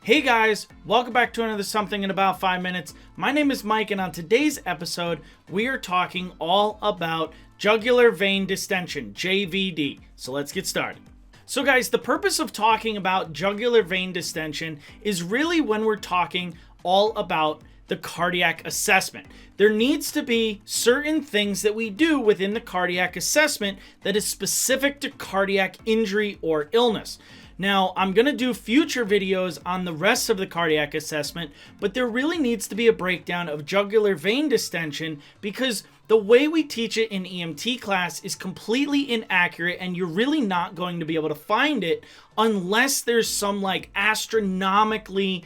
Hey guys, welcome back to another Something in About 5 Minutes. My name is Mike, and on today's episode, we are talking all about jugular vein distension, JVD. So let's get started. So guys, the purpose of talking about jugular vein distension is really when we're talking all about the cardiac assessment. There needs to be certain things that we do within the cardiac assessment that is specific to cardiac injury or illness. Now, I'm going to do future videos on the rest of the cardiac assessment, but there really needs to be a breakdown of jugular vein distension because the way we teach it in EMT class is completely inaccurate, and you're really not going to be able to find it unless there's some like astronomically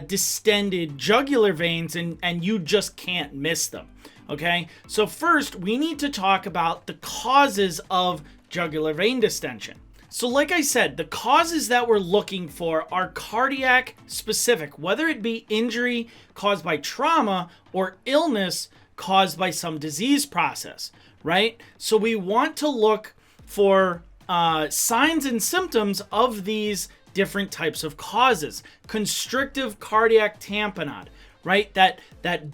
distended jugular veins and you just can't miss them. Okay, so first we need to talk about the causes of jugular vein distension. So like I said, the causes that we're looking for are cardiac specific, whether it be injury caused by trauma or illness caused by some disease process, right? So we want to look for signs and symptoms of these different types of causes. Constrictive cardiac tamponade, right? That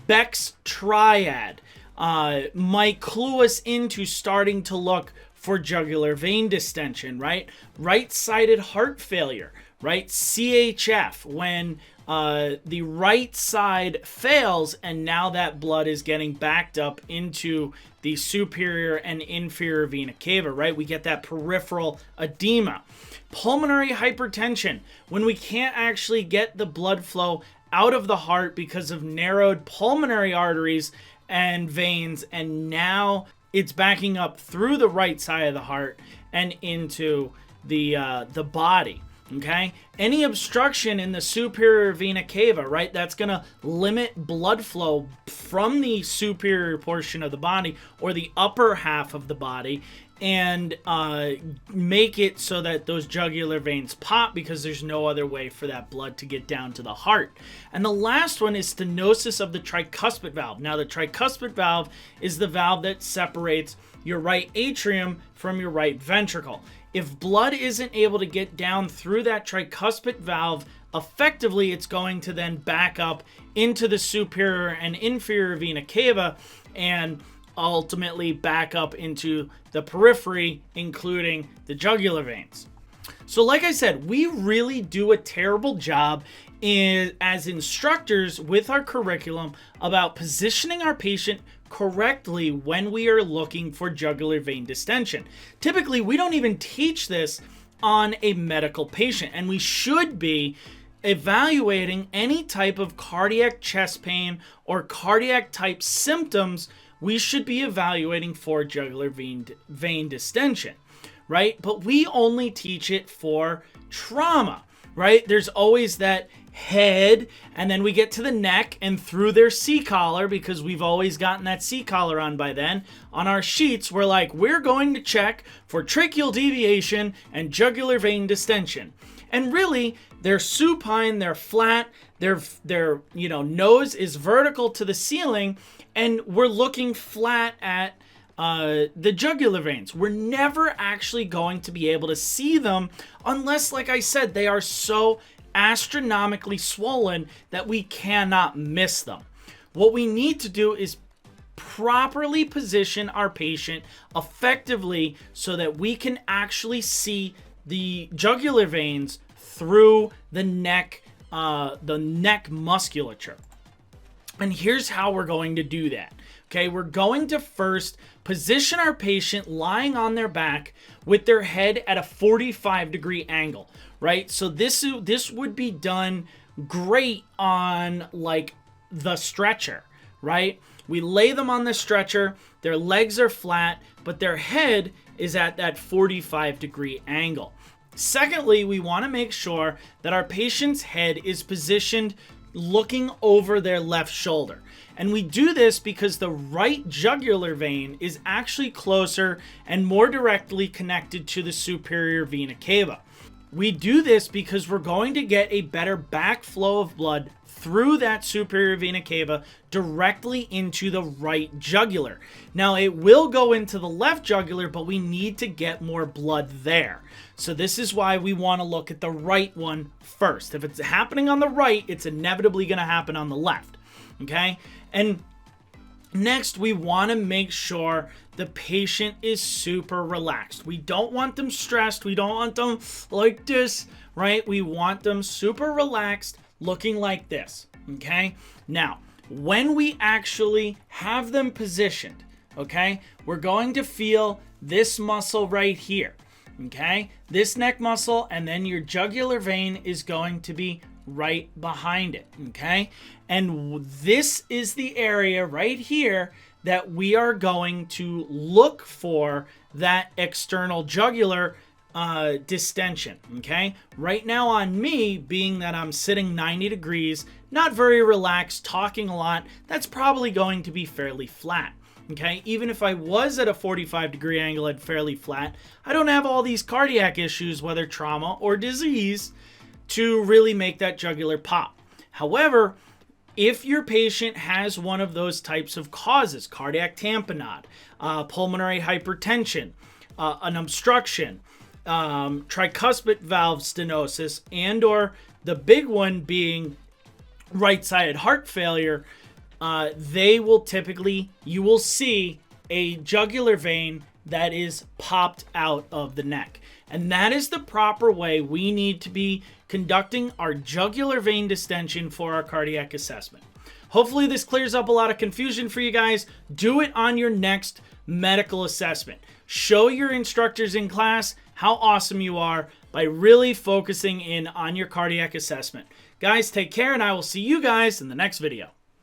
Beck's triad might clue us into starting to look for jugular vein distension, right? Right-sided heart failure, right? CHF, when the right side fails and now that blood is getting backed up into the superior and inferior vena cava, right? We get that peripheral edema. Pulmonary hypertension, when we can't actually get the blood flow out of the heart because of narrowed pulmonary arteries and veins, and now it's backing up through the right side of the heart and into the body. Okay, any obstruction in the superior vena cava, right? That's going to limit blood flow from the superior portion of the body or the upper half of the body, and make it so that those jugular veins pop because there's no other way for that blood to get down to the heart. And the last one is stenosis of the tricuspid valve. Now, the tricuspid valve is the valve that separates your right atrium from your right ventricle. If blood isn't able to get down through that tricuspid valve effectively, it's going to then back up into the superior and inferior vena cava and ultimately back up into the periphery, including the jugular veins. So like I said, we really do a terrible job as instructors with our curriculum about positioning our patient correctly when we are looking for jugular vein distension. Typically, we don't even teach this on a medical patient, and we should be evaluating any type of cardiac chest pain or cardiac type symptoms. We should be evaluating for jugular vein distension, right? But we only teach it for trauma, right? There's always that head, and then we get to the neck and through their C-collar, because we've always gotten that C-collar on by then. On our sheets, we're like, we're going to check for tracheal deviation and jugular vein distension. And really, they're supine, they're flat, their nose is vertical to the ceiling, and we're looking flat at the jugular veins. We're never actually going to be able to see them unless, like I said, they are so astronomically swollen that we cannot miss them. What we need to do is properly position our patient effectively so that we can actually see the jugular veins through the neck musculature. And here's how we're going to do that. Okay, we're going to first position our patient lying on their back with their head at a 45-degree angle, right? So this would be done great on like the stretcher, right? We lay them on the stretcher, their legs are flat, but their head is at that 45-degree angle. Secondly, we want to make sure that our patient's head is positioned looking over their left shoulder. And we do this because the right jugular vein is actually closer and more directly connected to the superior vena cava. we do this because we're going to get a better backflow of blood through that superior vena cava directly into the right jugular. Now, it will go into the left jugular, but we need to get more blood there. So this is why we want to look at the right one first. If it's happening on the right, it's inevitably going to happen on the left. Okay? And next, we want to make sure the patient is super relaxed. We don't want them stressed. We don't want them like this, right? We want them super relaxed, looking like this, okay? Now, when we actually have them positioned, okay, we're going to feel this muscle right here, okay? This neck muscle, and then your jugular vein is going to be right behind it, okay? And this is the area right here that we are going to look for that external jugular distension, okay? Right now on me, being that I'm sitting 90 degrees, not very relaxed, talking a lot, that's probably going to be fairly flat, okay? Even if I was at a 45-degree angle at fairly flat, I don't have all these cardiac issues, whether trauma or disease, to really make that jugular pop. However, if your patient has one of those types of causes, cardiac tamponade, pulmonary hypertension, an obstruction, tricuspid valve stenosis, and or the big one being right-sided heart failure, they will typically, you will see a jugular vein that is popped out of the neck. And that is the proper way we need to be conducting our jugular vein distension for our cardiac assessment. Hopefully this clears up a lot of confusion for you guys. Do it on your next medical assessment. Show your instructors in class how awesome you are by really focusing in on your cardiac assessment. Guys, take care, and I will see you guys in the next video.